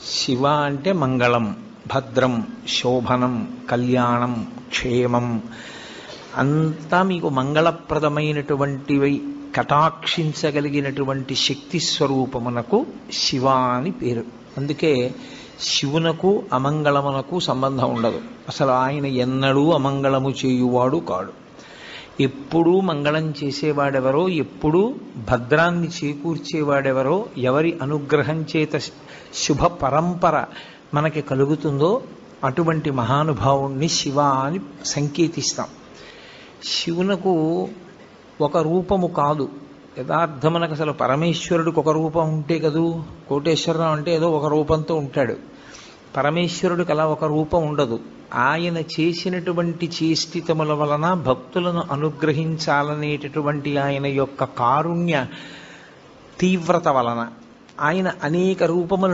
శివ అంటే మంగళం, భద్రం, శోభనం, కళ్యాణం, క్షేమం అంతా మీకు మంగళప్రదమైనటువంటివి కటాక్షించగలిగినటువంటి శక్తి స్వరూపమునకు శివ అని పేరు. అందుకే శివునకు అమంగళమునకు సంబంధం ఉండదు. అసలు ఆయన ఎన్నడూ అమంగళము చేయువాడు కాడు. ఎప్పుడూ మంగళం చేసేవాడెవరో, ఎప్పుడూ భద్రాన్ని చేకూర్చేవాడెవరో, ఎవరి అనుగ్రహం చేత శుభ పరంపర మనకి కలుగుతుందో అటువంటి మహానుభావుణ్ణి శివ అని సంకేతిస్తాం. శివునకు ఒక రూపము కాదు, యథార్థమునకు అసలు పరమేశ్వరుడికి ఒక రూపం ఉంటే కదూ. కోటేశ్వరరావు అంటే ఏదో ఒక రూపంతో ఉంటాడు. పరమేశ్వరుడికి అలా ఒక రూపం ఉండదు. ఆయన చేసినటువంటి చేష్టితముల వలన భక్తులను అనుగ్రహించాలనేటటువంటి ఆయన యొక్క కారుణ్య తీవ్రత వలన ఆయన అనేక రూపములను